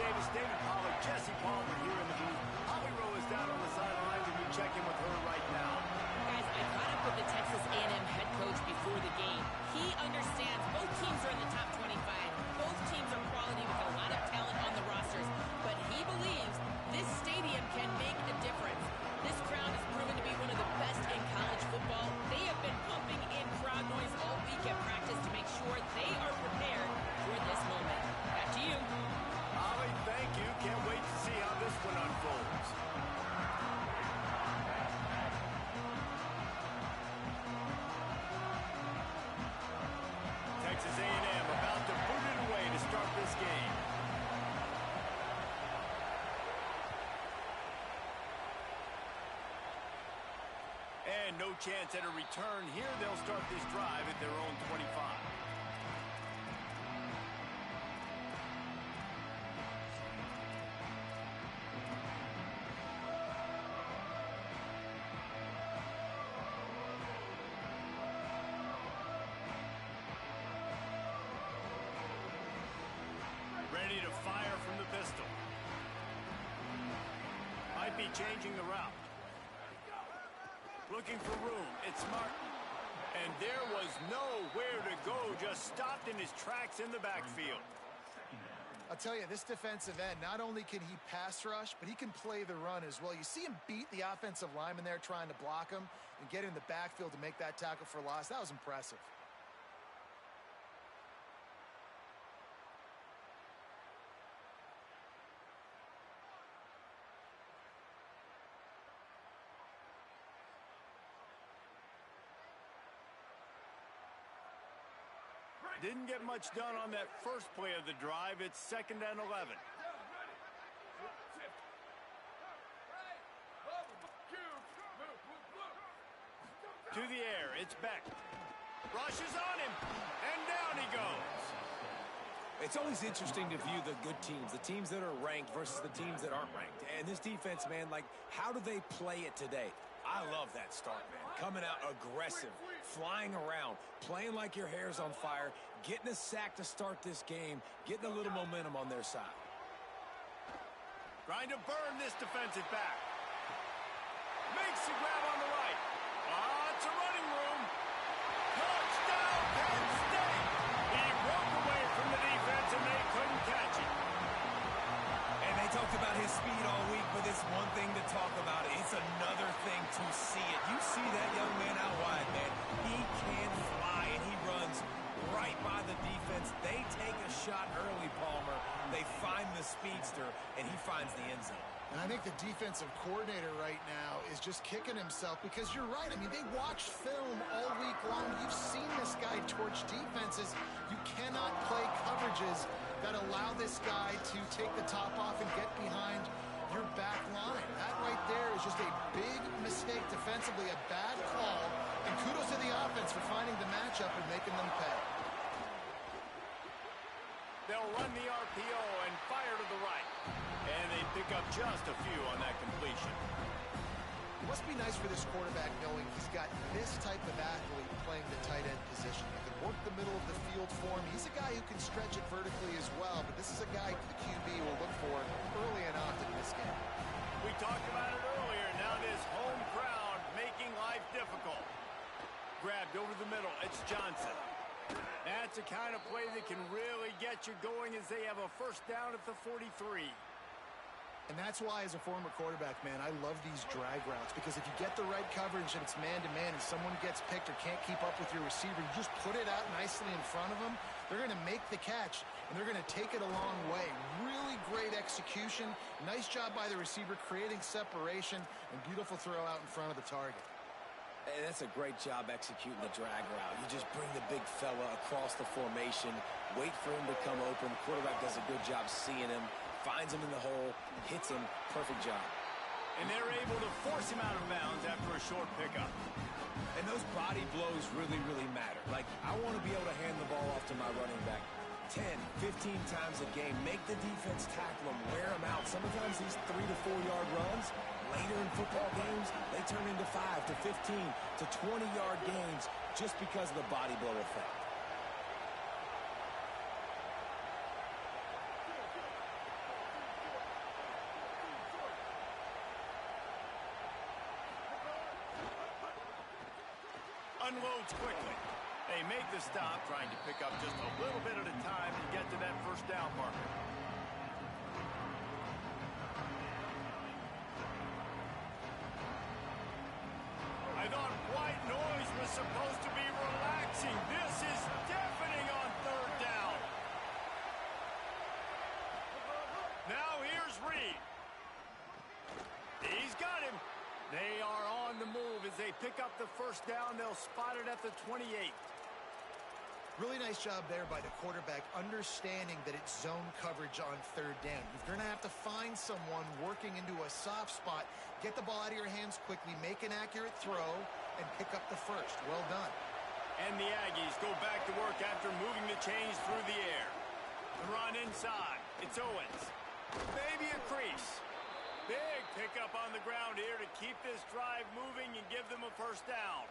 Davis, David Pollard, Jesse Palmer here in the booth. Holly Rowe is down on the sidelines, and we check in with her right now. Guys, I caught up with the Texas A&M head coach before the game. He understands both teams are in the top 25. Both teams are quality with a lot of talent on the rosters. But he believes this stadium can make a difference. This crowd has proven to be one of the best in college football. They have been pumping in crowd noise all week at practice to make sure they are prepared for this moment. Back to you. Holly, thank you. Can't wait to see how this one unfolds. Texas A&M about to boot it away to start this game. And no chance at a return here. They'll start this drive at their own 25. Ready to fire from the pistol. Might be changing the route. Looking for room. It's Martin. And there was nowhere to go. Just stopped in his tracks in the backfield. I'll tell you, this defensive end, not only can he pass rush, but he can play the run as well. You see him beat the offensive lineman there trying to block him and get in the backfield to make that tackle for loss. That was impressive. Didn't get much done on that first play of the drive. It's 2nd and 11. To the air, it's Beck. Rushes on him, and down he goes. It's always interesting to view the good teams, the teams that are ranked versus the teams that aren't ranked. And this defense, man, like, how do they play it today? I love that start, man. Coming out aggressive, flying around, playing like your hair's on fire, getting a sack to start this game, getting a little momentum on their side. Trying to burn this defensive back. Makes the grab on the right. Lots of running room. Touchdown, Penn State. He broke away from the defense, and they couldn't catch him. And they talked about his speed all week, but it's one thing to talk about. It's another thing to see it. You see that young man out wide, man. He can fly, and he runs right by the defense. They take a shot early, Palmer. They find the speedster, and he finds the end zone. And I think the defensive coordinator right now is just kicking himself because you're right. I mean, they watched film all week long. You've seen this guy torch defenses. You cannot play coverages that allow this guy to take the top off and get behind your back line. That right there is just a big mistake defensively, a bad call. And kudos to the offense for finding the matchup and making them pay. They'll run the RPO and fire to the right. And they pick up just a few on that completion. It must be nice for this quarterback knowing he's got this type of athlete playing the tight end position. He can work the middle of the field for him. He's a guy who can stretch it vertically as well, but this is a guy the QB will look for early and often in this game. We talked about it earlier. Now this home crowd making life difficult. Grabbed over the middle. It's Johnson. That's the kind of play that can really get you going as they have a first down at the 43. And that's why, as a former quarterback, man, I love these drag routes, because if you get the right coverage and it's man-to-man and someone gets picked or can't keep up with your receiver, you just put it out nicely in front of them, they're going to make the catch, and they're going to take it a long way. Really great execution. Nice job by the receiver creating separation, and beautiful throw out in front of the target. Hey, that's a great job executing the drag route. You just bring the big fella across the formation, wait for him to come open. The quarterback does a good job seeing him, finds him in the hole, hits him. Perfect job. And they're able to force him out of bounds after a short pickup. And those body blows really, really matter. Like, I want to be able to hand the ball off to my running back 10, 15 times a game. Make the defense tackle him, wear him out. Sometimes these 3 to 4 yard runs, later in football games, they turn into 5 to 15 to 20 yard gains just because of the body blow effect. Unloads quickly. They make the stop, trying to pick up just a little bit at a time to get to that first down marker. I thought white noise was supposed to be relaxing. This is deafening on third down. Now here's Reed. He's got him. They are on the move as they pick up the first down. They'll spot it at the 28. Really nice job there by the quarterback, understanding that it's zone coverage on third down. You're going to have to find someone working into a soft spot, get the ball out of your hands quickly, make an accurate throw, and pick up the first. Well done. And the Aggies go back to work after moving the chains through the air. The run inside. It's Owens. Maybe a crease. Big pickup on the ground here to keep this drive moving and give them a first down.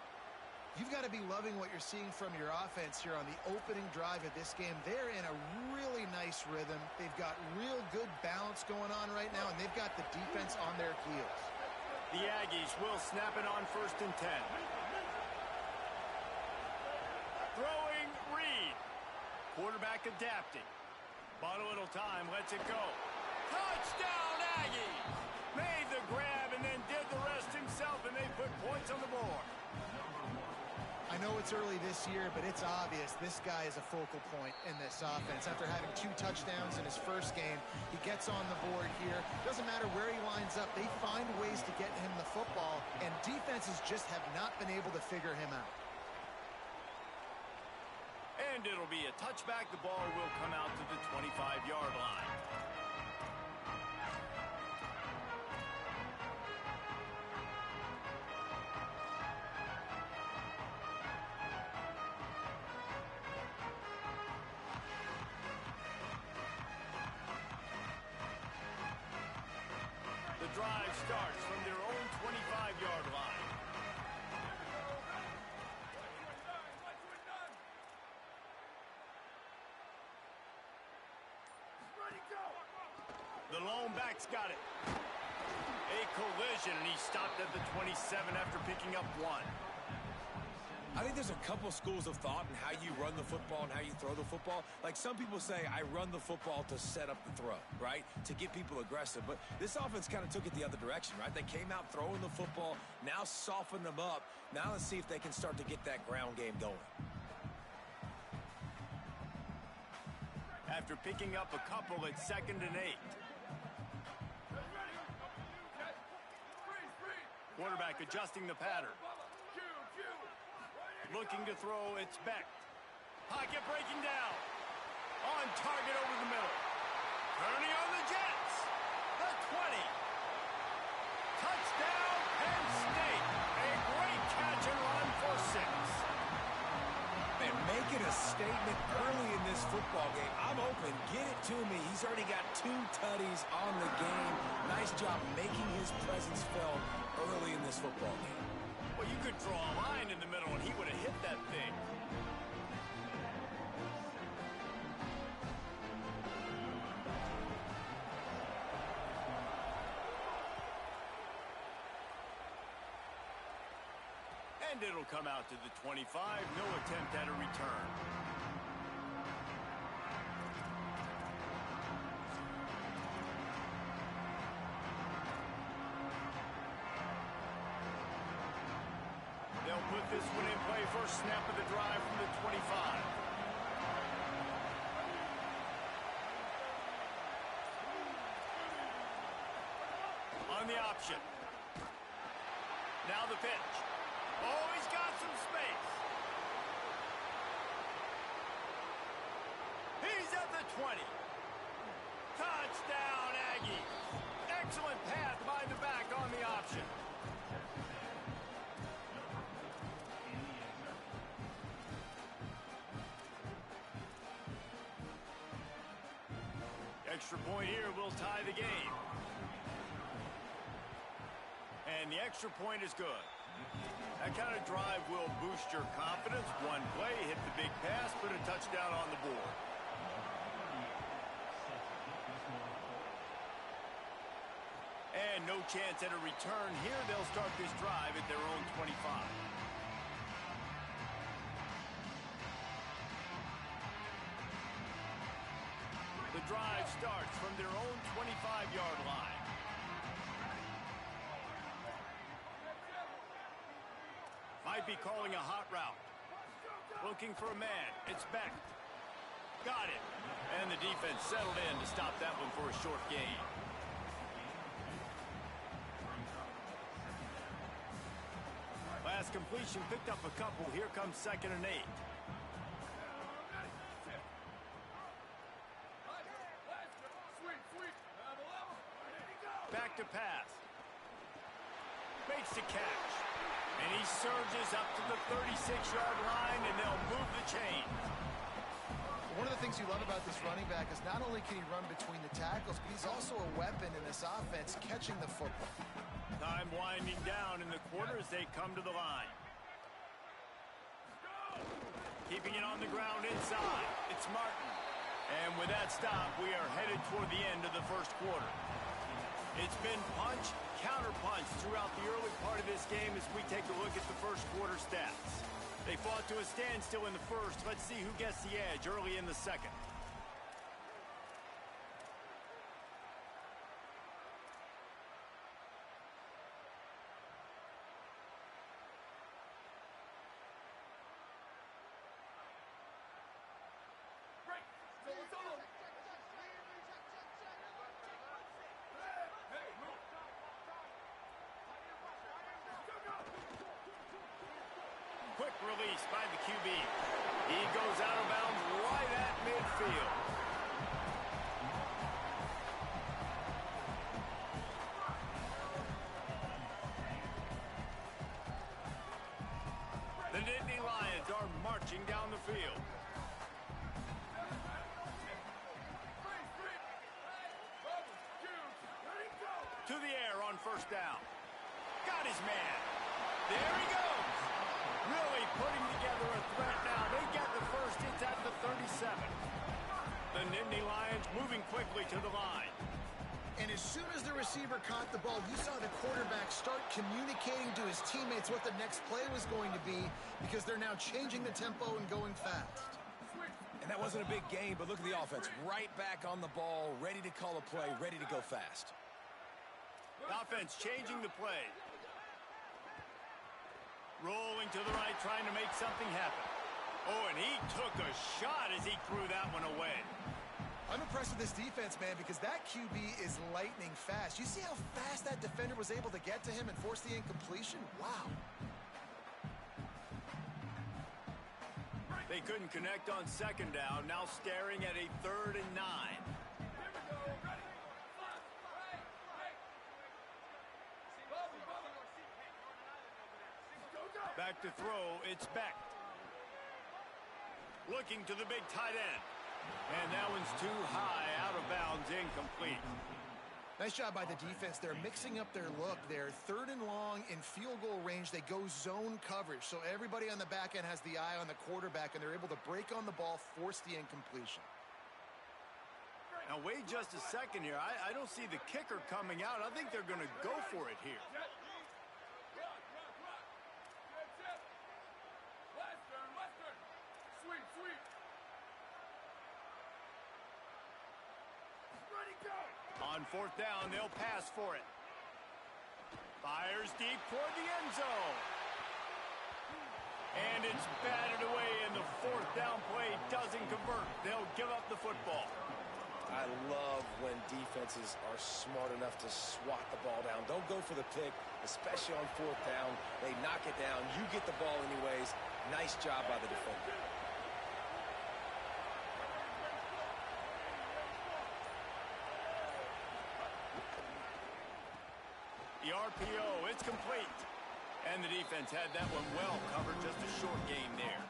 You've got to be loving what you're seeing from your offense here on the opening drive of this game. They're in a really nice rhythm. They've got real good balance going on right now, and they've got the defense on their heels. The Aggies will snap it on 1st and 10. Throwing Reed. Quarterback adapting. Bought a little time, lets it go. Touchdown, Aggies! Made the grab and then did the rest himself, and they put points on the board. I know it's early this year, but it's obvious this guy is a focal point in this offense. After having 2 touchdowns in his first game, he gets on the board here. Doesn't matter where he lines up, they find ways to get him the football, and defenses just have not been able to figure him out. And it'll be a touchback. The ball will come out to the 25-yard line. The drive starts from their own 25-yard line. The lone back's got it. A collision, and he stopped at the 27 after picking up 1. I think there's a couple schools of thought in how you run the football and how you throw the football. Like some people say, I run the football to set up the throw, right? To get people aggressive. But this offense kind of took it the other direction, right? They came out throwing the football, now soften them up. Now let's see if they can start to get that ground game going. After picking up a couple, it's 2nd and 8. Quarterback adjusting the pattern. Looking to throw, it's Beck. Pocket breaking down. On target over the middle. Turning on the Jets. The 20. Touchdown, Penn State. A great catch and run for 6. And make it a statement early in this football game. I'm open. Get it to me. He's already got 2 tutties on the game. Nice job making his presence felt early in this football game. Well, you could draw a line in the middle, and he would have hit that thing. And it'll come out to the 25. No attempt at a return. They'll put this one in play. First snap of the drive from the 25. On the option. Now the pitch. Oh, he's got some space. He's at the 20. Touchdown, Aggies. Excellent pass by the back on the option. Extra point here will tie the game. And the extra point is good. That kind of drive will boost your confidence. One play, hit the big pass, put a touchdown on the board. And no chance at a return here. They'll start this drive at their own 25. drive starts from their own 25-yard line. Might be calling a hot route. Looking for a man. It's Beck. Got it. And the defense settled in to stop that one for a short gain. Last completion picked up a couple. Here comes 2nd and 8. Back to pass. Makes the catch. And he surges up to the 36-yard line, and they'll move the chain. One of the things you love about this running back is not only can he run between the tackles, but he's also a weapon in this offense catching the football. Time winding down in the quarter as they come to the line. Keeping it on the ground inside. It's Martin. And with that stop, we are headed toward the end of the first quarter. It's been punch, counter-punch throughout the early part of this game as we take a look at the first quarter stats. They fought to a standstill in the first. Let's see who gets the edge early in the second. Quick release by the QB. He goes out of bounds right at midfield. The Nittany Lions are marching down the field. To the air on first down. Got his man. There he goes. Really putting together a threat now. They get the first. It's at the 37. The Nittany Lions moving quickly to the line. And as soon as the receiver caught the ball, you saw the quarterback start communicating to his teammates what the next play was going to be because they're now changing the tempo and going fast. And that wasn't a big game, but look at the offense. Right back on the ball, ready to call a play, ready to go fast. Offense changing the play. Rolling to the right, trying to make something happen. Oh, and he took a shot as he threw that one away. I'm impressed with this defense, man, because that QB is lightning fast. You see how fast that defender was able to get to him and force the incompletion? Wow. They couldn't connect on second down. Now staring at a 3rd and 9. Back to throw, it's Beck. Looking to the big tight end. And that one's too high, out of bounds, incomplete. Nice job by the defense. They're mixing up their look. They're 3rd and long in field goal range. They go zone coverage. So everybody on the back end has the eye on the quarterback, and they're able to break on the ball, force the incompletion. Now, wait just a second here. I don't see the kicker coming out. I think they're going to go for it here. On 4th down, they'll pass for it. Fires deep toward the end zone. And it's batted away, and the 4th down play doesn't convert. They'll give up the football. I love when defenses are smart enough to swat the ball down. Don't go for the pick, especially on 4th down. They knock it down. You get the ball anyways. Nice job by the defender. The RPO, it's complete. And the defense had that one well covered, just a short game there.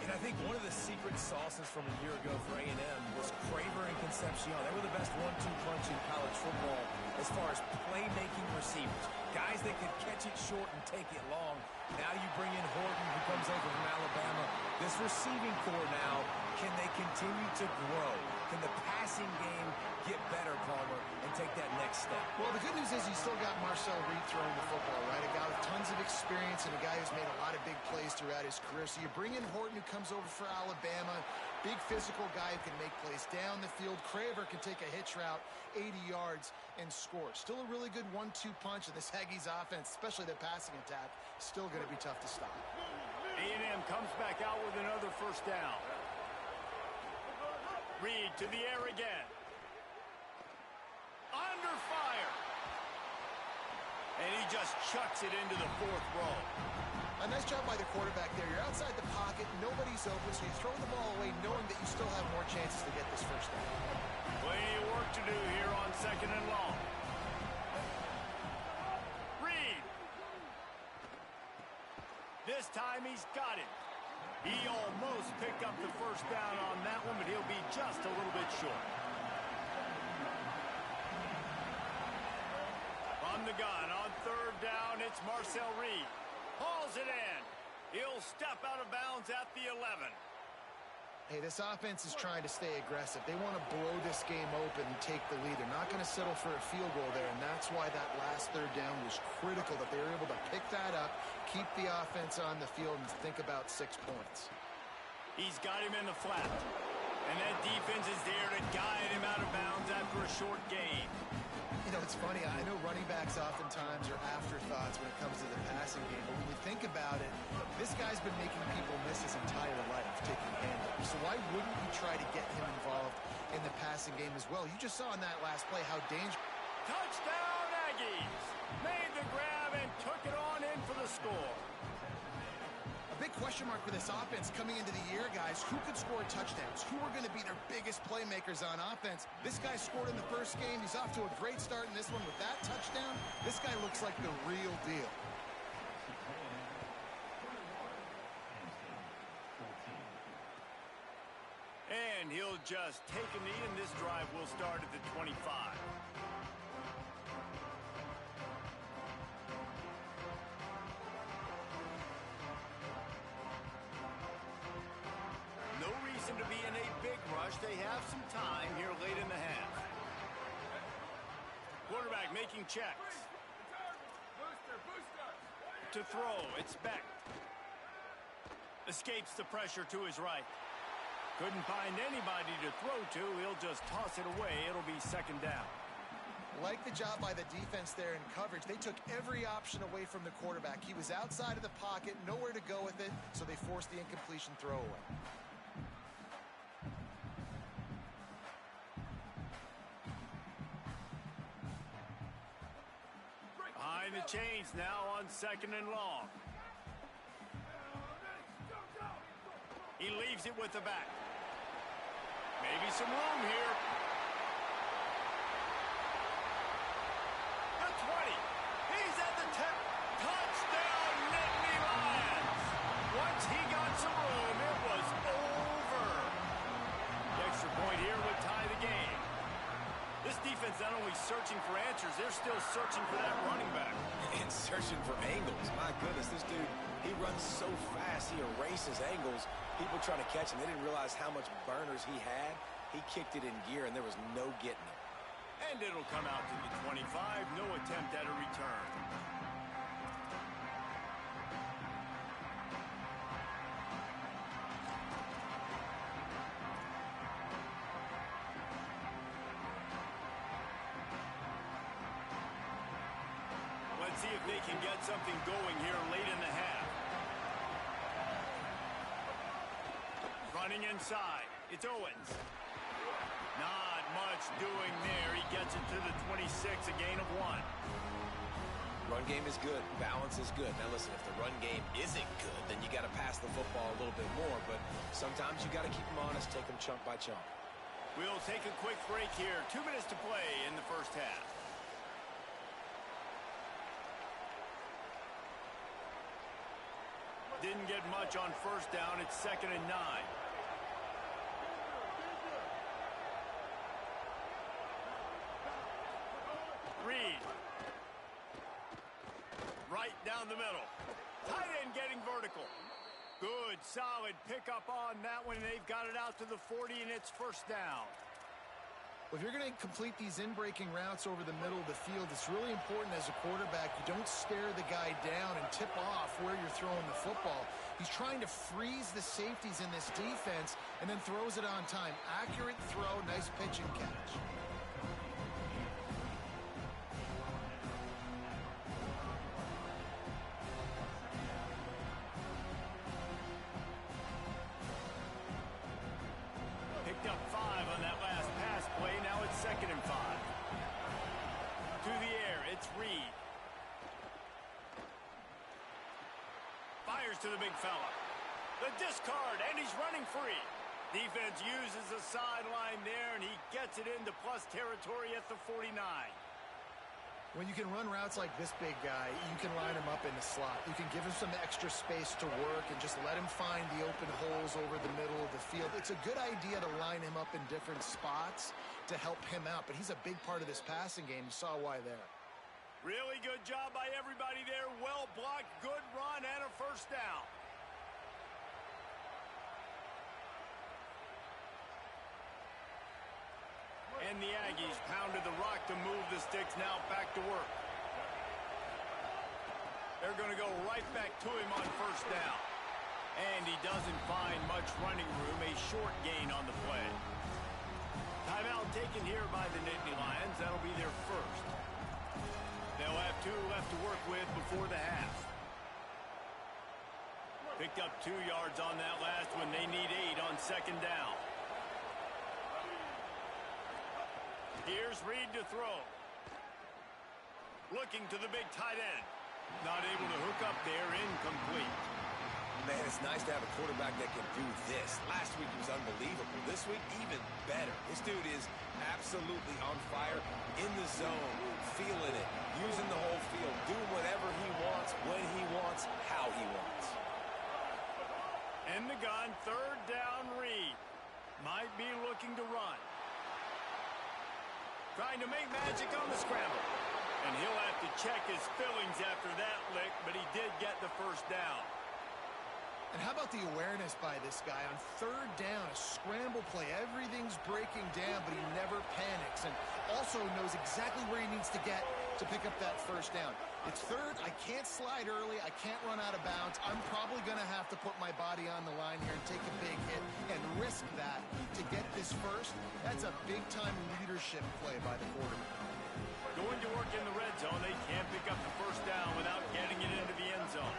And I think one of the secret sauces from a year ago for A&M was Craver and Concepcion. They were the best 1-2 punch in college football as far as playmaking receivers. Guys that could catch it short and take it long. Now you bring in Horton, who comes over from Alabama. This receiving core now, can they continue to grow? Can the passing game get better, Palmer, and take that next step? Well, the good news is you still got Marcel Reed throwing the football, right? A guy with tons of experience and a guy who's made a lot of big plays throughout his career. So you bring in Horton, who comes over for Alabama. Big physical guy who can make plays down the field. Craver can take a hitch route 80 yards and score. Still a really good 1-2 punch in this Aggies offense, especially their passing attack. Still going to be tough to stop. A&M comes back out with another first down. Reed to the air again. Under fire. And he just chucks it into the fourth row. A nice job by the quarterback there. You're outside the pocket, nobody's open, so you throw the ball away knowing that you still have more chances to get this first down. Plenty of work to do here on 2nd and long. Reed. This time he's got it. He almost picked up the first down on that one, but he'll be just a little bit short. From the gun on 3rd down, it's Marcel Reed. Hauls it in. He'll step out of bounds at the 11. Hey, this offense is trying to stay aggressive. They want to blow this game open and take the lead. They're not going to settle for a field goal there, and that's why that last 3rd down was critical, that they were able to pick that up, keep the offense on the field, and think about 6 points. He's got him in the flat, and that defense is there to guide him out of bounds after a short gain. You know, it's funny. I know running backs oftentimes are afterthoughts when it comes to the passing game, but when you think about it, this guy's been making people miss his entire life taking handoffs. So why wouldn't you try to get him involved in the passing game as well? You just saw in that last play how dangerous. Touchdown, Aggies! Made the grab and took it on in for the score. A big question mark for this offense coming into the year, guys. Who could score touchdowns? Who are going to be their biggest playmakers on offense? This guy scored in the first game. He's off to a great start in this one with that touchdown. This guy looks like the real deal. And he'll just take a knee, and this drive will start at the 25. No reason to be in a big rush. They have some time here late in the half. Quarterback making checks. To throw, it's Beck. Escapes the pressure to his right. Couldn't find anybody to throw to. He'll just toss it away. It'll be 2nd down. Like the job by the defense there in coverage. They took every option away from the quarterback. He was outside of the pocket, nowhere to go with it, so they forced the incompletion throwaway. Behind the chains now on 2nd and long. He leaves it with the back. Maybe some room here. The 20. He's at the 10. Touchdown, Nittany Lions. Once he got some room, it was over. The extra point here would tie the game. This defense not only searching for answers, they're still searching for that running back. And searching for angles. My goodness, this dude, he runs so fast, he erases angles. People trying to catch him, they didn't realize how much burners he had. He kicked it in gear, and there was no getting it. And it'll come out to the 25. No attempt at a return. Let's see if they can get something going here late in the half. Running inside. It's Owens. Not much doing there. He gets it to the 26, a gain of 1. Run game is good. Balance is good. Now listen, if the run game isn't good, then you got to pass the football a little bit more. But sometimes you got to keep them honest, take them chunk by chunk. We'll take a quick break here. 2 minutes to play in the first half. Didn't get much on first down. It's 2nd and 9. Reed. Right down the middle. Tight end getting vertical. Good, solid pickup on that one. They've got it out to the 40, and it's first down. Well, if you're going to complete these in-breaking routes over the middle of the field, it's really important as a quarterback you don't stare the guy down and tip off where you're throwing the football. He's trying to freeze the safeties in this defense and then throws it on time. Accurate throw, nice pitch and catch. Picked up 5 on that last pass play. Now it's 2nd and 5. To the air, it's Reed. Fires to the big fella. The discard, and he's running free. Defense uses the sideline there, and he gets it into plus territory at the 49. When you can run routes like this big guy, you can line him up in the slot. You can give him some extra space to work and just let him find the open holes over the middle of the field. It's a good idea to line him up in different spots to help him out, but he's a big part of this passing game. You saw why there. Really good job by everybody there. Well blocked, good run, and a first down. And the Aggies pounded the rock to move the sticks. Now back to work. They're going to go right back to him on first down. And he doesn't find much running room. A short gain on the play. Timeout taken here by the Nittany Lions. That'll be their first. They'll have 2 left to work with before the half. Picked up 2 yards on that last one. They need 8 on second down. Here's Reed to throw. Looking to the big tight end. Not able to hook up there, incomplete. Man, it's nice to have a quarterback that can do this. Last week he was unbelievable. This week, even better. This dude is absolutely on fire, in the zone, feeling it, using the whole field, doing whatever he wants, when he wants, how he wants. In the gun, third down, Reed. Might be looking to run. Trying to make magic on the scramble. And he'll have to check his fillings after that lick, but he did get the first down. And how about the awareness by this guy on third down, a scramble play. Everything's breaking down, but he never panics and also knows exactly where he needs to get to pick up that first down. It's third. I can't slide early. I can't run out of bounds. I'm probably going to have to put my body on the line here and take a big hit and risk that to get this first. That's a big-time leadership play by the quarterback. Going to work in the red zone. They can't pick up the first down without getting it into the end zone.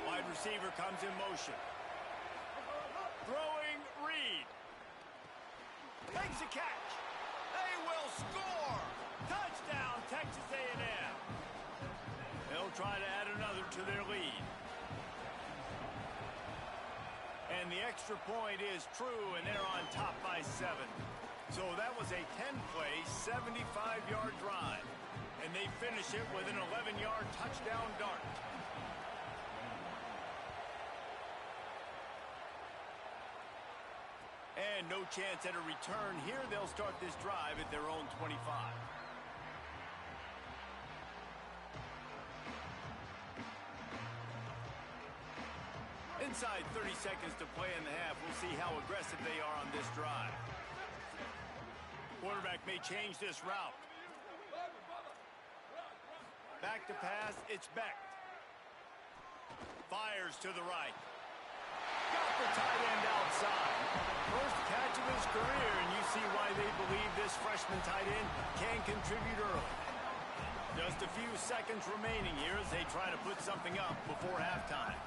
Wide receiver comes in motion. Throwing Reed. Makes a catch. They will score. Touchdown, Texas A&M. They'll try to add another to their lead. And the extra point is true, and they're on top by 7. So that was a 10-play, 75-yard drive. And they finish it with an 11-yard touchdown dart. And no chance at a return here. They'll start this drive at their own 25. Inside 30 seconds to play in the half. We'll see how aggressive they are on this drive. Quarterback may change this route. Back to pass. It's Becht. Fires to the right. Got the tight end outside. First catch of his career, and you see why they believe this freshman tight end can contribute early. Just a few seconds remaining here as they try to put something up before halftime.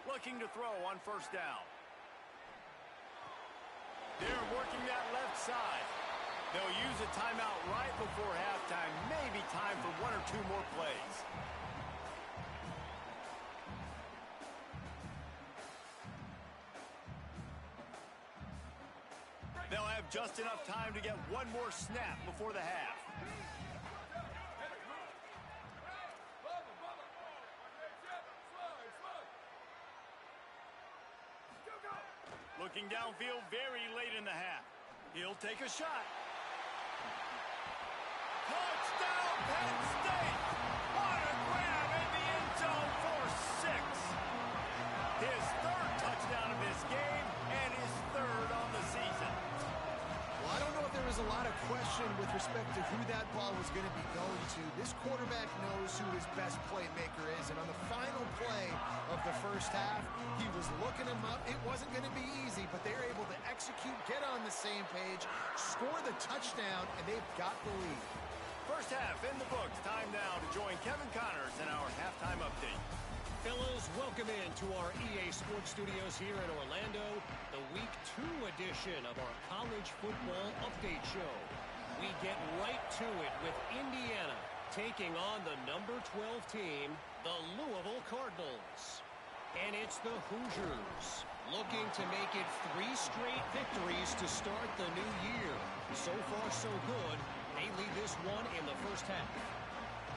Looking to throw on first down. They're working that left side. They'll use a timeout right before halftime. Maybe time for 1 or 2 more plays. They'll have just enough time to get 1 more snap before the half. Looking downfield very late in the half. He'll take a shot. Touchdown, Penn State! What a grab in the end zone for 6. His 3rd touchdown of this game and his 3rd on the season. Well, I don't know if there was a lot of question with respect to who that ball was going to be going to. This quarterback knows who his best playmaker is, and on the final play of the first half, he was looking him up. It wasn't going to be easy, but they were able to execute, get on the same page, score the touchdown, and they've got the lead. First half in the books. Time now to join Kevin Connors in our halftime update. Fellas, welcome in to our EA Sports Studios here in Orlando, the Week 2 edition of our College Football Update Show. We get right to it with Indiana taking on the number 12 team, the Louisville Cardinals. And it's the Hoosiers looking to make it 3 straight victories to start the new year. So far, so good. They lead this one in the first half.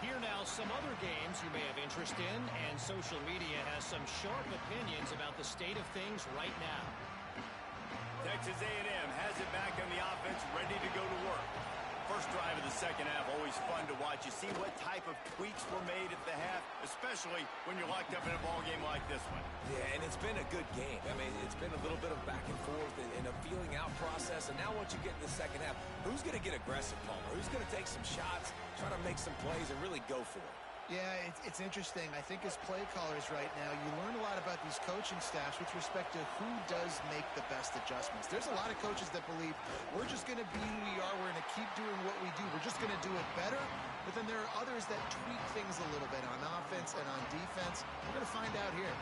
Here now some other games you may have interest in, and social media has some sharp opinions about the state of things right now. Texas A&M has it back on the offense, ready to go to work. First drive of the second half, always fun to watch. You see what type of tweaks were made at the half, especially when you're locked up in a ball game like this one. Yeah, and it's been a good game. I mean, it's been a little bit of back and forth and a feeling out process. And now once you get in the second half, who's going to get aggressive, Palmer? Who's going to take some shots, try to make some plays, and really go for it? Yeah, it's interesting. I think as play callers right now, you learn a lot about these coaching staffs with respect to who does make the best adjustments. There's a lot of coaches that believe we're just going to be who we are. We're going to keep doing what we do. We're just going to do it better. But then there are others that tweak things a little bit on offense and on defense. We're going to find out here.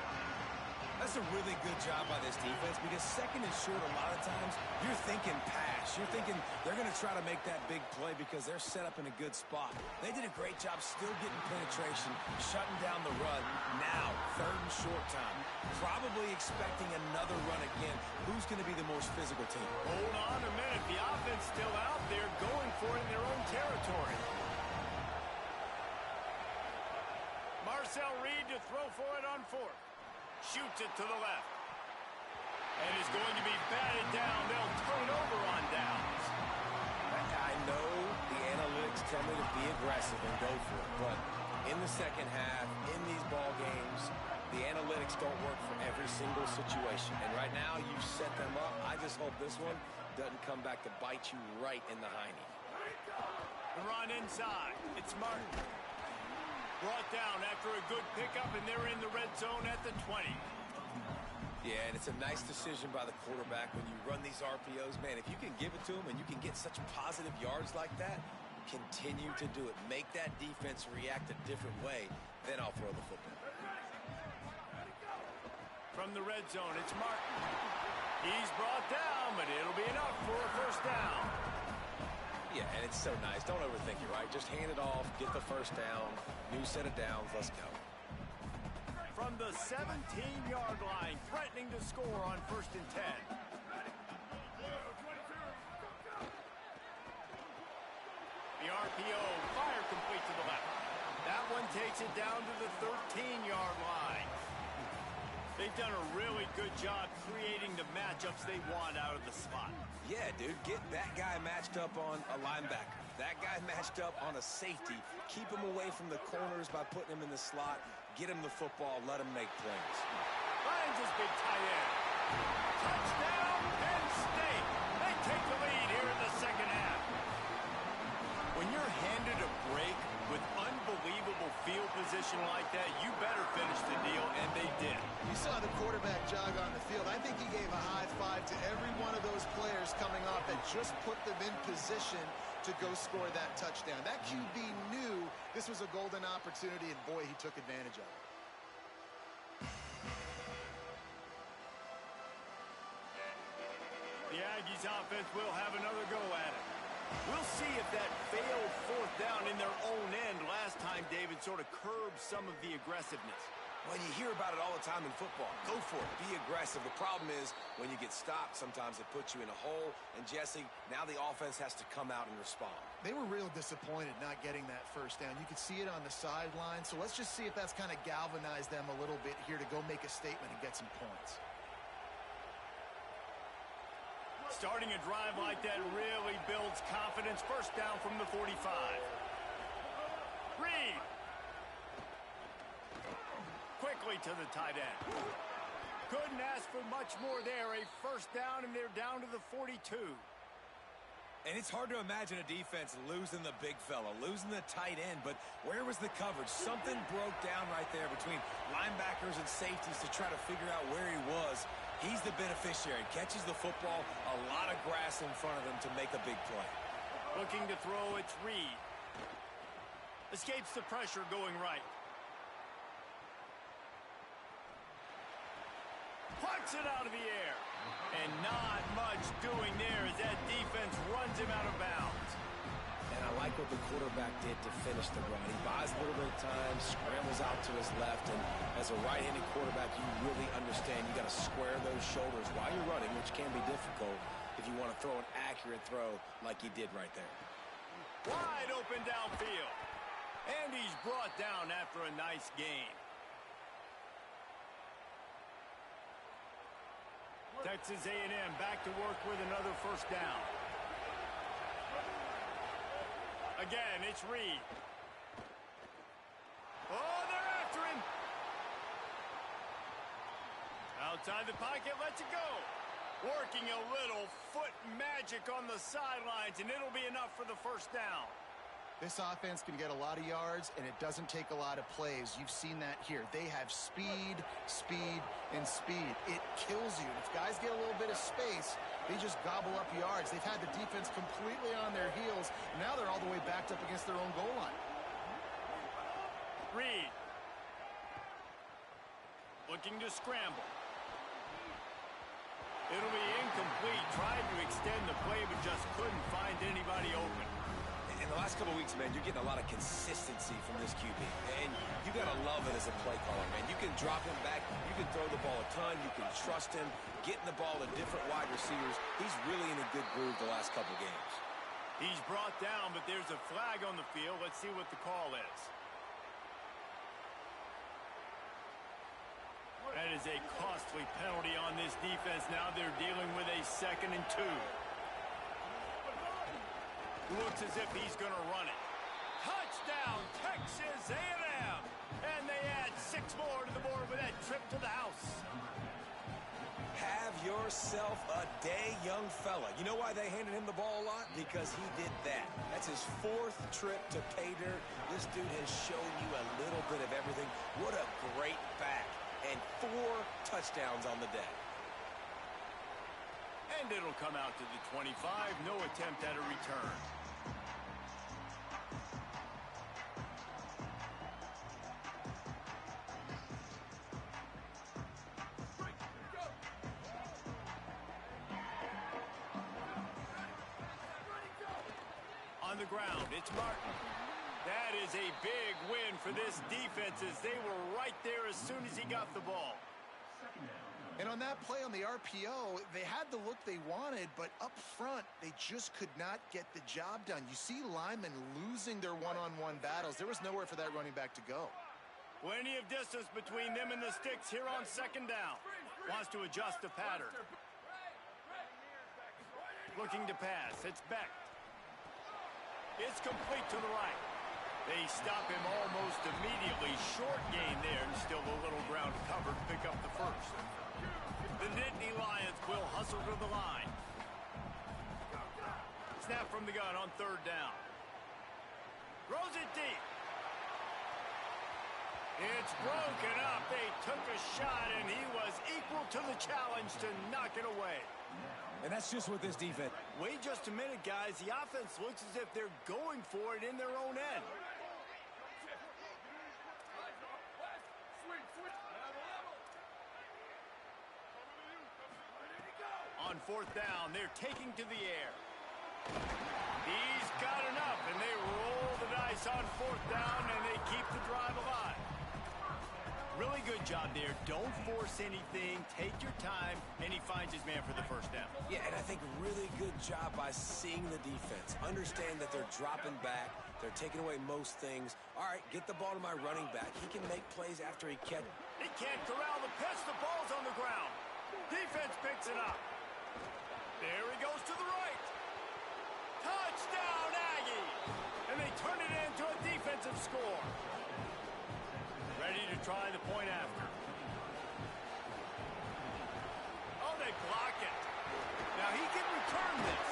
That's a really good job by this defense because second and short, a lot of times, you're thinking pass. You're thinking they're going to try to make that big play because they're set up in a good spot. They did a great job still getting penetration, shutting down the run. Now, third and short time. Probably expecting another run again. Who's going to be the most physical team? Hold on a minute. The offense still out there going for it in their own territory. Marcel Reed to throw for it on fourth. Shoots it to the left. And is going to be batted down. They'll turn over on downs. I know the analytics tell me to be aggressive and go for it, but in the second half, in these ball games, the analytics don't work for every single situation. And right now, you've set them up. I just hope this one doesn't come back to bite you right in the hiney. The run inside. It's Martin. Brought down after a good pickup, and they're in the red zone at the 20. Yeah, and it's a nice decision by the quarterback when you run these RPOs. Man, if you can give it to him and you can get such positive yards like that, continue to do it. Make that defense react a different way, then I'll throw the football. From the red zone, it's Martin. He's brought down, but it'll be enough for a first down. Yeah, and it's so nice. Don't overthink it, right? Just hand it off, get the first down, new set of downs, let's go. From the 17-yard line, threatening to score on 1st and 10. The RPO, fire complete to the left. That one takes it down to the 13-yard line. They've done a really good job creating the matchups they want out of the slot. Yeah, dude, get that guy matched up on a linebacker. That guy matched up on a safety. Keep him away from the corners by putting him in the slot. Get him the football. Let him make plays. Finds his big tight end. Touchdown, Penn State. They take the lead here in the second half. When you're handed a break with unbelievable field position like that, you better finish the deal, and they did. You saw the quarterback jog on the field. I think he gave a high five to every one of those players coming off that just put them in position to go score that touchdown. That QB knew this was a golden opportunity, and boy, he took advantage of it. The Aggies offense will have another go at it. We'll see if that failed fourth down in their own end last time, David, sort of curbed some of the aggressiveness. Well, you hear about it all the time in football. Go for it. Be aggressive. The problem is when you get stopped, sometimes it puts you in a hole. And, Jesse, now the offense has to come out and respond. They were real disappointed not getting that first down. You could see it on the sideline. So let's just see if that's kind of galvanized them a little bit here to go make a statement and get some points. Starting a drive like that really builds confidence. First down from the 45. Reed. Quickly to the tight end. Couldn't ask for much more there. A first down, and they're down to the 42. And it's hard to imagine a defense losing the big fella, losing the tight end, but where was the coverage? Something broke down right there between linebackers and safeties to try to figure out where he was. He's the beneficiary. Catches the football, a lot of grass in front of him to make a big play. Looking to throw, it's Reed. Escapes the pressure going right. Plucks it out of the air. And not much doing there as that defense runs him out of bounds. And I like what the quarterback did to finish the run. He buys a little bit of time, scrambles out to his left, and as a right-handed quarterback, you really understand you got to square those shoulders while you're running, which can be difficult if you want to throw an accurate throw like he did right there. Wide open downfield. And he's brought down after a nice gain. Texas A&M back to work with another first down. Again, it's Reed. Oh, they're after him. Outside the pocket, lets it go. Working a little foot magic on the sidelines, and it'll be enough for the first down. This offense can get a lot of yards, and it doesn't take a lot of plays. You've seen that here. They have speed, speed, and speed. It kills you. If guys get a little bit of space, they just gobble up yards. They've had the defense completely on their heels. Now they're all the way backed up against their own goal line. Reed. Looking to scramble. It'll be incomplete. Tried to extend the play, but just couldn't find anybody open. In the last couple of weeks, man, you're getting a lot of consistency from this QB. And you got to love it as a play caller, man. You can drop him back. You can throw the ball a ton. You can trust him. Getting the ball to different wide receivers. He's really in a good groove the last couple games. He's brought down, but there's a flag on the field. Let's see what the call is. That is a costly penalty on this defense. Now they're dealing with a 2nd and 2. Looks as if he's going to run it. Touchdown, Texas A&M. And they add 6 more to the board with that trip to the house. Have yourself a day, young fella. You know why they handed him the ball a lot? Because he did that. That's his 4th trip to pay dirt. This dude has shown you a little bit of everything. What a great back. And 4 touchdowns on the day. And it'll come out to the 25. No attempt at a return. On the ground, it's Martin. That is a big win for this defense as they were right there as soon as he got the ball. And on that play on the RPO, they had the look they wanted, but up front, they just could not get the job done. You see linemen losing their one-on-one battles. There was nowhere for that running back to go. Plenty of distance between them and the sticks here on 2nd down. Wants to adjust the pattern. Looking to pass. It's Beck. It's complete to the right. They stop him almost immediately. Short gain there, and still a little ground covered. Pick up the first. The Nittany Lions will hustle to the line. Snap from the gun on 3rd down. Throws it deep. It's broken up. They took a shot, and he was equal to the challenge to knock it away. And that's just what this defense... Wait just a minute, guys. The offense looks as if they're going for it in their own end. On 4th down, they're taking to the air. He's got enough, and they roll the dice on 4th down, and they keep the drive alive. Really good job there. Don't force anything. Take your time, and he finds his man for the first down. Yeah, and I think really good job by seeing the defense. Understand that they're dropping back. They're taking away most things. All right, get the ball to my running back. He can make plays after he catches. He can't corral the pitch. The ball's on the ground. Defense picks it up. There he goes to the right. Touchdown, Aggie! And they turn it into a defensive score. Ready to try the point after. Oh, they block it. Now he can return this.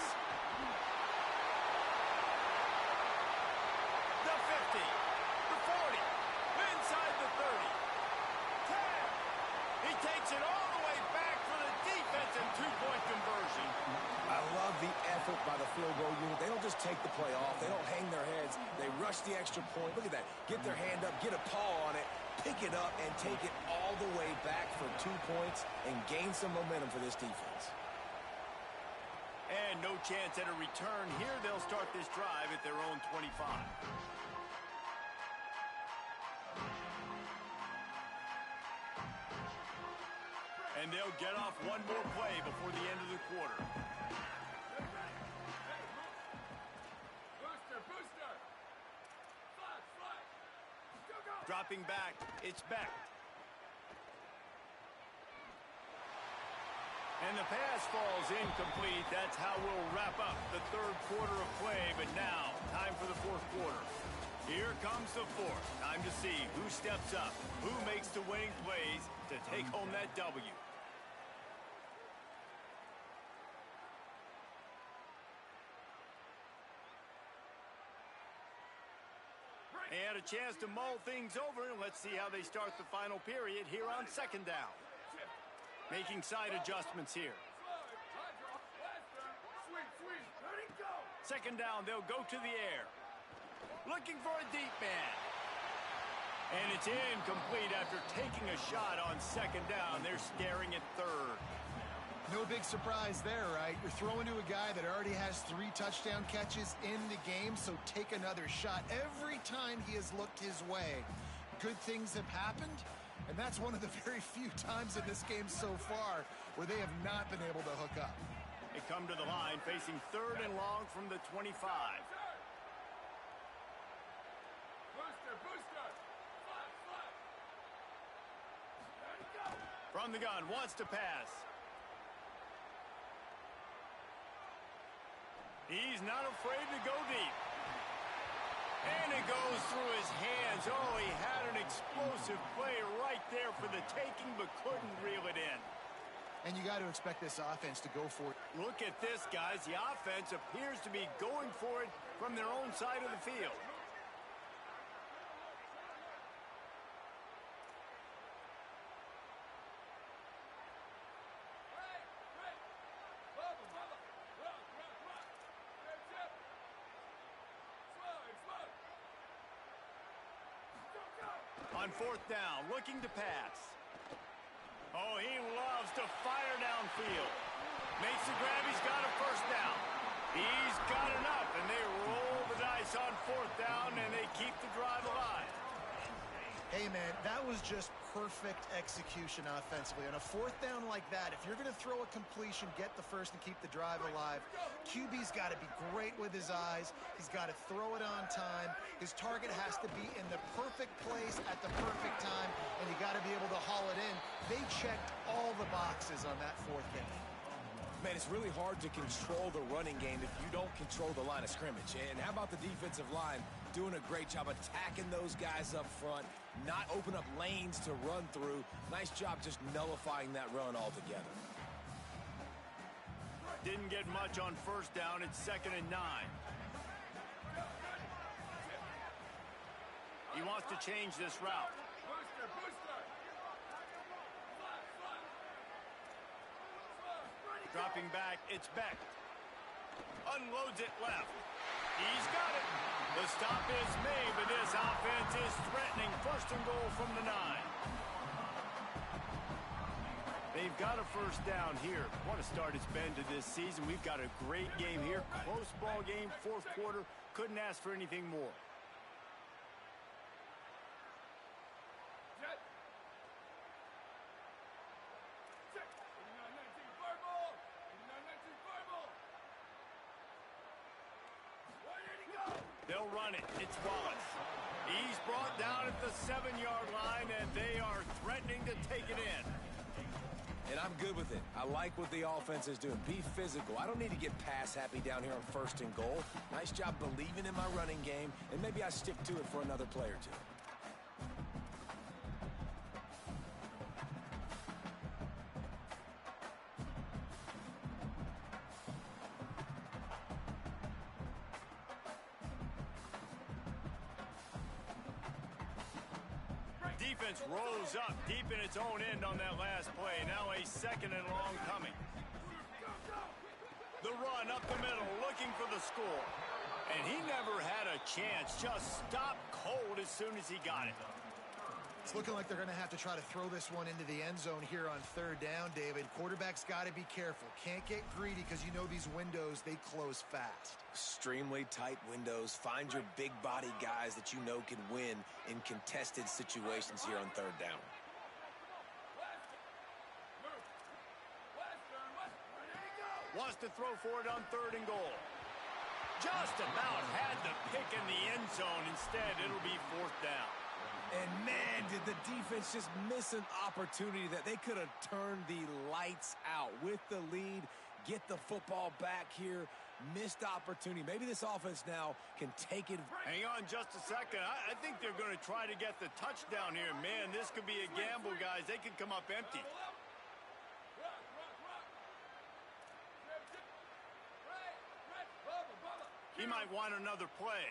field goal unit, they don't just take the play off. They don't hang their heads. They rush the extra point. Look at that. Get their hand up, get a paw on it, pick it up, and take it all the way back for 2 points and gain some momentum for this defense. And no chance at a return here. They'll start this drive at their own 25. And they'll get off one more play before the end of the quarter. Dropping back, it's Beck. And the pass falls incomplete. That's how we'll wrap up the third quarter of play. But now, time for the fourth quarter. Here comes the fourth. Time to see who steps up, who makes the winning plays to take home that W. They had a chance to mull things over, and let's see how they start the final period here on second down. Making side adjustments here. Second down, they'll go to the air. Looking for a deep man. And it's incomplete after taking a shot on second down. They're staring at third. No big surprise there, right? You're throwing to a guy that already has 3 touchdown catches in the game, so take another shot every time he has looked his way. Good things have happened, and that's one of the very few times in this game so far where they have not been able to hook up. They come to the line facing third and long from the 25. From the gun, wants to pass. He's not afraid to go deep. And it goes through his hands. Oh, he had an explosive play right there for the taking, but couldn't reel it in. And you got to expect this offense to go for it. Look at this, guys. The offense appears to be going for it from their own side of the field. On fourth down, looking to pass. Oh, he loves to fire downfield. Makes the grab, he's got a first down. He's got enough, and they roll the dice on fourth down, and they keep the drive alive. Hey, man, that was just perfect execution offensively. On a fourth down like that, if you're going to throw a completion, get the first and keep the drive alive. QB's got to be great with his eyes. He's got to throw it on time. His target has to be in the perfect place at the perfect time, and you got to be able to haul it in. They checked all the boxes on that fourth down. Man, it's really hard to control the running game if you don't control the line of scrimmage. And how about the defensive line doing a great job attacking those guys up front, not open up lanes to run through. Nice job just nullifying that run altogether. Didn't get much on first down. It's 2nd and 9. He wants to change this route. Dropping back, it's Beck. Unloads it left. He's got it. The stop is made, but this offense is threatening. 1st and goal from the 9. They've got a first down here. What a start it's been to this season. We've got a great game here. Close ball game, 4th quarter. Couldn't ask for anything more. They'll run it. It's Wallace. He's brought down at the 7-yard line, and they are threatening to take it in. And I'm good with it. I like what the offense is doing. Be physical. I don't need to get pass happy down here on 1st and goal. Nice job believing in my running game, and maybe I stick to it for another play or two. Defense rolls up deep in its own end on that last play. Now a 2nd and long coming. The run up the middle, looking for score. And he never had a chance. Just stopped cold as soon as he got it. It's looking like they're going to have to try to throw this one into the end zone here on third down, David. Quarterback's got to be careful. Can't get greedy because you know these windows, they close fast. Extremely tight windows. Find your big body guys that you know can win in contested situations here on third down. Wants to throw for it on third and goal. Just about had the pick in the end zone. Instead, it'll be fourth down. And man, did the defense just miss an opportunity that they could have turned the lights out with the lead, get the football back here. Missed opportunity. Maybe this offense now can take it. Hang on just a second. I think they're going to try to get the touchdown here. Man, this could be a gamble, guys. They could come up empty. He might want another play.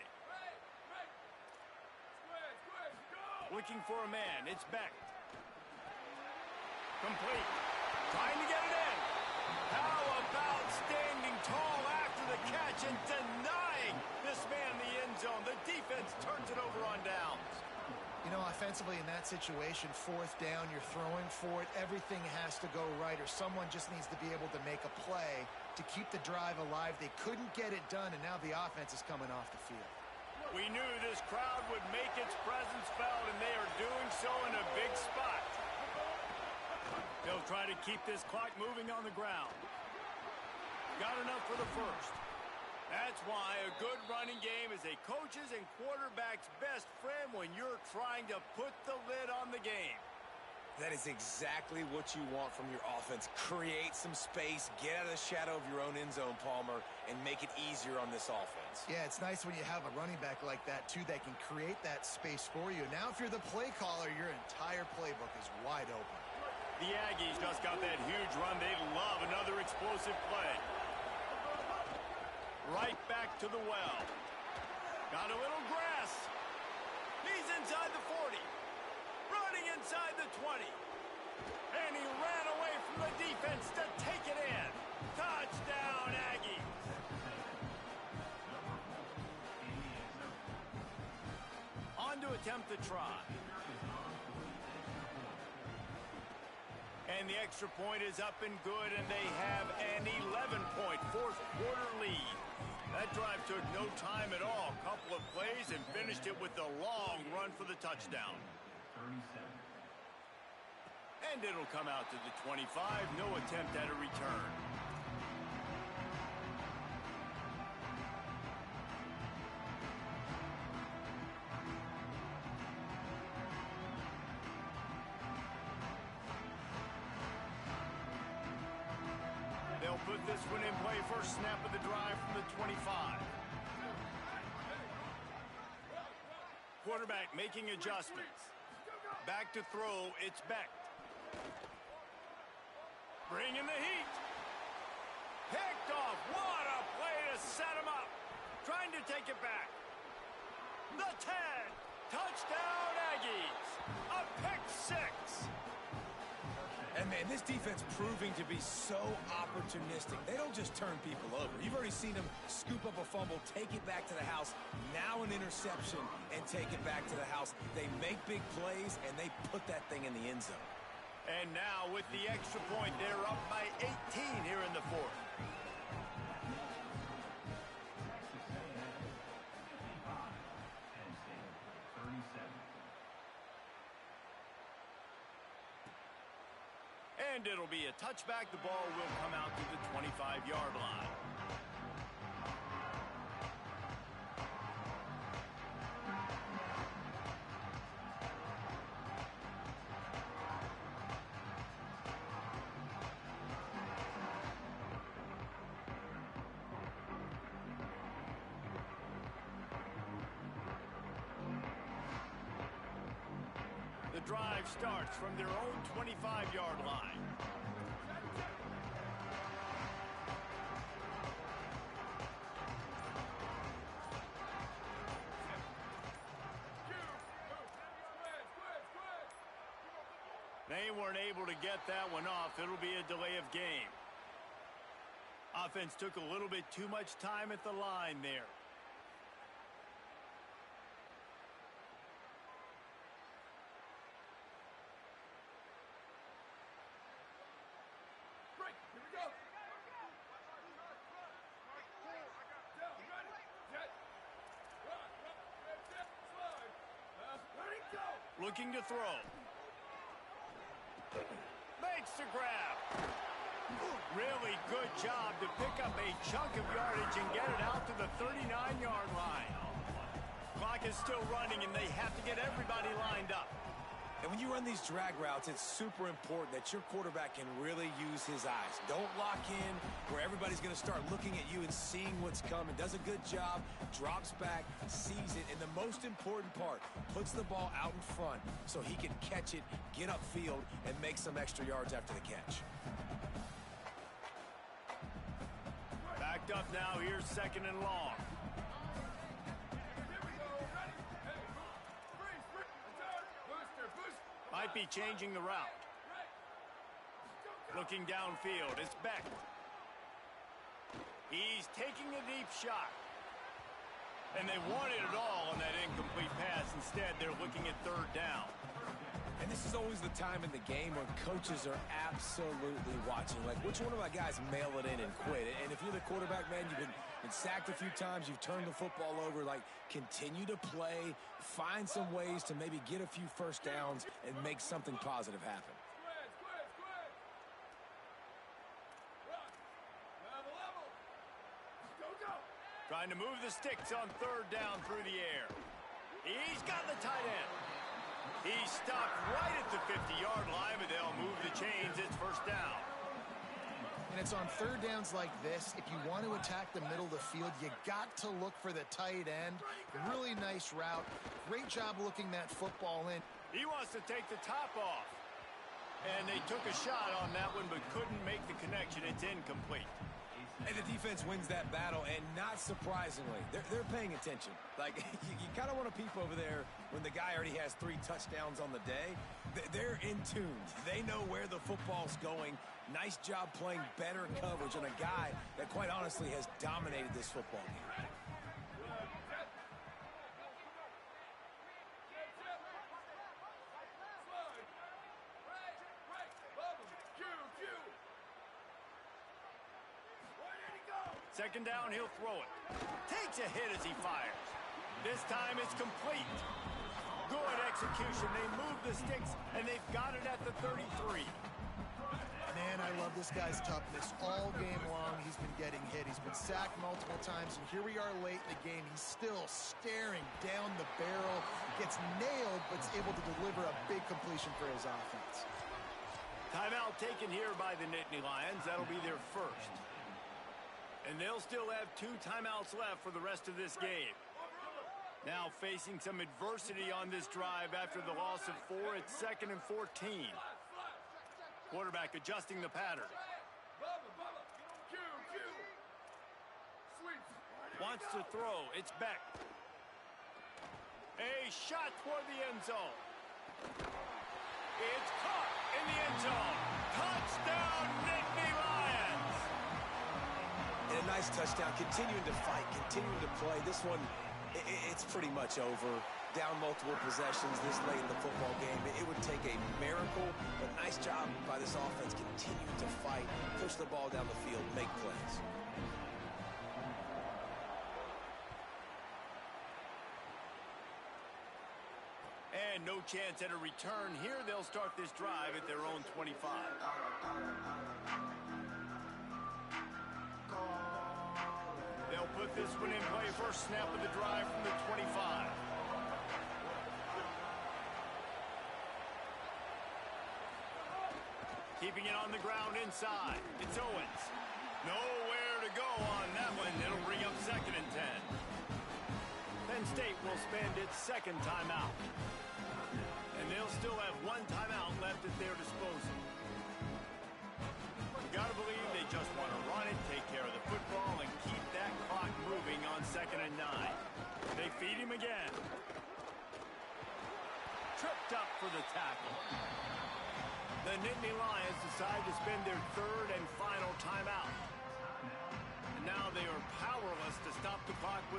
Looking for a man. It's Beck. Complete. Trying to get it in. How about standing tall after the catch and denying this man the end zone? The defense turns it over on downs. You know, offensively in that situation, fourth down, you're throwing for it. Everything has to go right, or someone just needs to be able to make a play to keep the drive alive. They couldn't get it done, and now the offense is coming off the field. We knew this crowd would make its presence felt, and they are doing so in a big spot. They'll try to keep this clock moving on the ground. Got enough for the first. That's why a good running game is a coach's and quarterback's best friend when you're trying to put the lid on the game. That is exactly what you want from your offense. Create some space, get out of the shadow of your own end zone, Palmer, and make it easier on this offense. Yeah, it's nice when you have a running back like that, too, that can create that space for you. Now, if you're the play caller, your entire playbook is wide open. The Aggies just got that huge run. They love another explosive play. Right back to the well. Got a little grass. He's inside the 40. Running inside the 20. And he ran away from the defense to take it in. Touchdown, Aggies. On to attempt the try. And the extra point is up and good, and they have an 11-point fourth-quarter lead. That drive took no time at all. A couple of plays and finished it with a long run for the touchdown. And it'll come out to the 25. No attempt at a return. They'll put this one in play. First snap of the drive from the 25. Quarterback making adjustments. Back to throw. It's Beck. Bringing the heat. Picked off. What a play to set him up. Trying to take it back. The 10. Touchdown, Aggies. A pick six. And, man, this defense proving to be so opportunistic. They don't just turn people over. You've already seen them scoop up a fumble, take it back to the house, now an interception, and take it back to the house. They make big plays, and they put that thing in the end zone. And now with the extra point, they're up by 18 here in the fourth. And it'll be a touchback. The ball will come out to the 25-yard line. The drive starts from their own 25-yard line. They weren't able to get that one off. It'll be a delay of game. Offense took a little bit too much time at the line there. Looking to throw. Makes the grab. Really good job to pick up a chunk of yardage and get it out to the 39-yard line. Clock is still running, and they have to get everybody lined up. And when you run these drag routes, it's super important that your quarterback can really use his eyes. Don't lock in where everybody's going to start looking at you and seeing what's coming. Does a good job, drops back, sees it, and the most important part, puts the ball out in front so he can catch it, get upfield, and make some extra yards after the catch. Backed up now, here's 2nd and long. Might be changing the route. Looking downfield, it's Beck. He's taking a deep shot. And they wanted it all on that incomplete pass. Instead, they're looking at 3rd down. And this is always the time in the game when coaches are absolutely watching. Like, which one of my guys mail it in and quit? And if you're the quarterback, man, you've been sacked a few times, you've turned the football over. Like, continue to play, find some ways to maybe get a few first downs and make something positive happen. Trying to move the sticks on 3rd down through the air. He's got the tight end. He's stopped right at the 50-yard line, but they'll move the chains. It's 1st down. And it's on 3rd downs like this. If you want to attack the middle of the field, you got to look for the tight end. Really nice route. Great job looking that football in. He wants to take the top off. And they took a shot on that one, but couldn't make the connection. It's incomplete. And the defense wins that battle, and not surprisingly, they're paying attention. Like, you kind of want to peep over there when the guy already has 3 touchdowns on the day. They're in tune. They know where the football's going. Nice job playing better coverage on a guy that, quite honestly, has dominated this football game. Second down, he'll throw it. Takes a hit as he fires. This time it's complete. Good execution. They move the sticks, and they've got it at the 33. Man, I love this guy's toughness. All game long, he's been getting hit. He's been sacked multiple times, and here we are late in the game. He's still staring down the barrel. Gets nailed, but is able to deliver a big completion for his offense. Timeout taken here by the Nittany Lions. That'll be their first. And they'll still have 2 timeouts left for the rest of this game. Now facing some adversity on this drive after the loss of 4. It's 2nd and 14. Quarterback adjusting the pattern. Wants to throw. It's Beck. A shot toward the end zone. It's caught in the end zone. Touchdown, Nittany Lions! And a nice touchdown, continuing to fight, continuing to play. This one, it's pretty much over. Down multiple possessions this late in the football game. It would take a miracle, but nice job by this offense continuing to fight, push the ball down the field, make plays. And no chance at a return here. They'll start this drive at their own 25. They'll put this one in play. First snap of the drive from the 25. Keeping it on the ground inside. It's Owens. Nowhere to go on that one. It'll bring up 2nd and 10. Penn State will spend its 2nd timeout. And they'll still have 1 timeout left at their disposal. You gotta believe they just want to run it, take care of the football, and keep that clock moving on 2nd and 9. They feed him again. Tripped up for the tackle. The Nittany Lions decide to spend their 3rd and final timeout.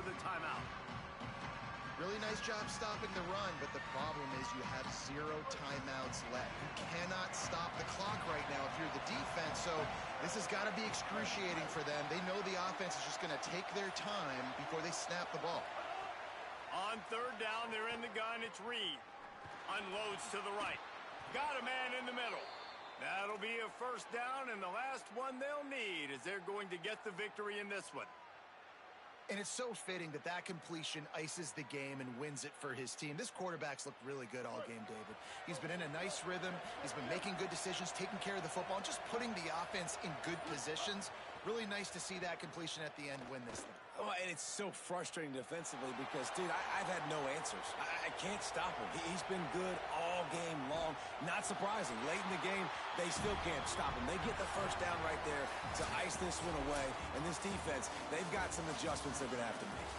with a timeout. Really nice job stopping the run, but the problem is you have 0 timeouts left. You cannot stop the clock right now if you're the defense, so this has got to be excruciating for them. They know the offense is just going to take their time before they snap the ball. On third down, they're in the gun. It's Reed. Unloads to the right. Got a man in the middle. That'll be a first down, and the last one they'll need as they're going to get the victory in this one. And it's so fitting that that completion ices the game and wins it for his team. This quarterback's looked really good all game, David. He's been in a nice rhythm. He's been making good decisions, taking care of the football, and just putting the offense in good positions. Really nice to see that completion at the end win this thing. Oh, and it's so frustrating defensively because, dude, I've had no answers. I can't stop him. He's been good all game long. Not surprising. Late in the game, they still can't stop him. They get the first down right there to ice this one away. And this defense, they've got some adjustments they're going to have to make.